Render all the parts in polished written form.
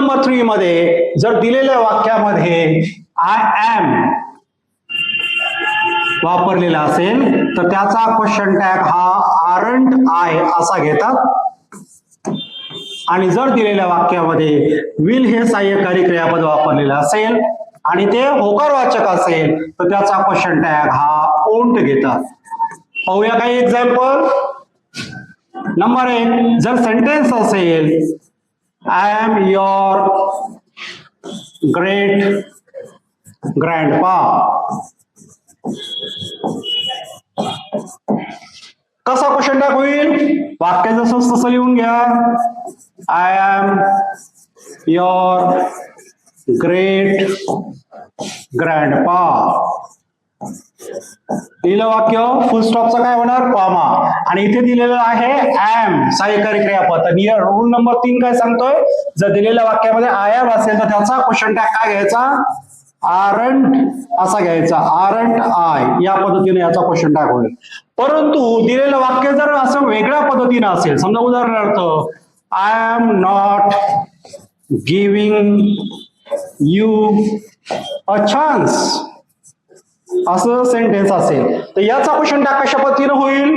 Number 3 मध्ये जर दिलेल्या वाक्यामध्ये आय एम वापरलेला असेल तर त्याचा क्वेश्चन टॅग हा आरंट आय असा घेतात. आणि जर दिलेल्या वाक्यामध्ये विल हे सहाय्यकारी क्रियापद वापरलेलं असेल आणि ते होकारवाचक असेल तर त्याचा क्वेश्चन टॅग हा ओंट घेतात. पाहूया काही एक्झाम्पल. नंबर 1, जर सेंटेन्स असेल I am your great grandpa, कसा क्वेश्चन टॅग होईल? वाक्य जसं तसं लिहून घ्या. I am your great grandpa. लिहिलं वाक्य, फुल स्टॉपचं काय होणार? कॉमा. आणि इथे दिलेलं आहे एम सहाय्यकारी क्रियापद. तर रूल नंबर 3 काय सांगतोय? जर दिलेल्या वाक्यामध्ये आय एम असेल तर त्याचा क्वेश्चन टॅग काय घ्यायचा? आरंट असा घ्यायचा. आरंट आय या पद्धतीने याचा क्वेश्चन टॅग होईल. परंतु दिलेलं वाक्य जर असं वेगळ्या पद्धतीने असेल, समजा उदाहरणार्थ I am not giving you a chance असं सेंटेन्स असेल तर याचा क्वेश्चन टॅग कशा पद्धतीने होईल?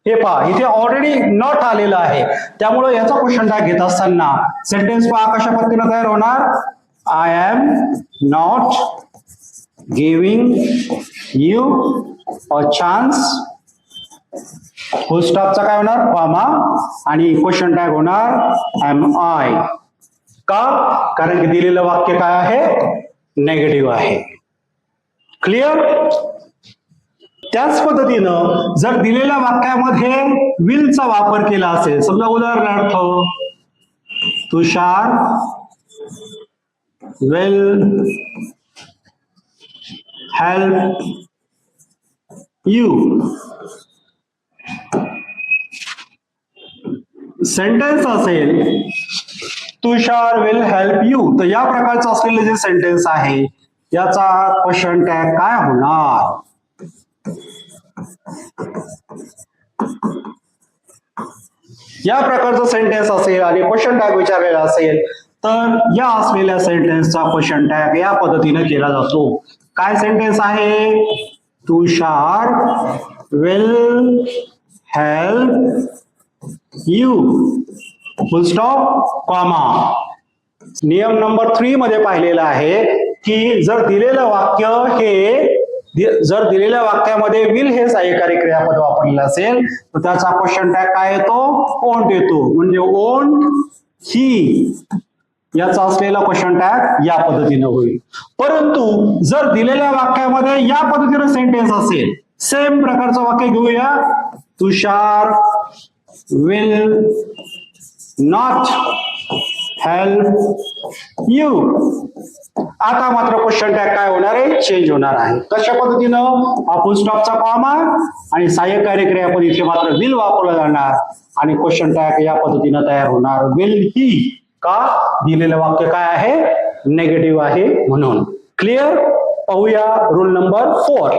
हे पहा, इथे ऑलरेडी नॉट आलेलं आहे, त्यामुळे याचा क्वेश्चन टॅग घेत असताना सेंटेन्स पहा कशा पद्धतीने तयार होणार? I am not giving you a chance, full स्टॉपचा काय होणार? कॉमा. आणि क्वेश्चन टॅग होणार एम आय. का? कारण की दिलेलं वाक्य काय आहे? नेगेटिव्ह आहे. क्लिअर? त्याच पद्धतीनं जर दिलेल्या वाक्यामध्ये विलचा वापर केला असेल, समजा उदाहरणार्थ तुषार विल हेल्प यू, सेंटेन्स असेल तुषार विल हेल्प यू, तर या प्रकारचं असलेले जे सेंटेन्स आहे याचा क्वेश्चन टॅग काय होणार? या प्रकारचं सेंटेन्स असेल आणि क्वेश्चन टॅग विचारलेला असेल तर या असलेल्या सेंटेन्सचा क्वेश्चन टॅग या पद्धतीने केला जातो. काय सेंटेन्स आहे? Tushar will help you, full stop, comma. नियम नंबर 3 मध्ये पाहिलेला आहे की जर दिलेलं वाक्य जर दिलेल्या वाक्यामध्ये विल हे सहाय्यकारी क्रियापद वापरलेलं असेल तर त्याचा क्वेश्चन टॅग काय येतो? ओंट येतो. म्हणजे ओंट ही याचा असलेला क्वेश्चन टॅग या पद्धतीने होईल. परंतु जर दिलेल्या वाक्यामध्ये या पद्धतीने सेंटेन्स असेल, सेम प्रकारचं वाक्य घेऊया, तुषार विल नॉट हेल्प यू. आता मात्र क्वेश्चन टॅग काय होणार आहे? चेंज होणार आहे. कशा पद्धतीनं? फुल स्टॉपचा कॉमा आणि सहाय्यकारी क्रियापद इथे मात्र विल वापरला जाणार आणि क्वेश्चन टॅग या पद्धतीनं तयार होणार, विल ही. का? दिलेलं वाक्य काय आहे? नेगेटिव्ह आहे म्हणून. क्लिअर? पाहूया रूल नंबर 4.